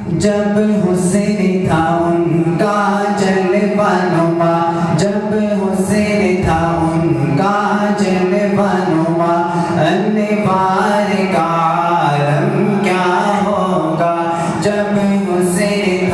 جب حسین تھا ان کا جلوہ نما، جب حسین تھا ان کا جلوہ نما، انوار کا عالم کیا ہوگا، جب حسین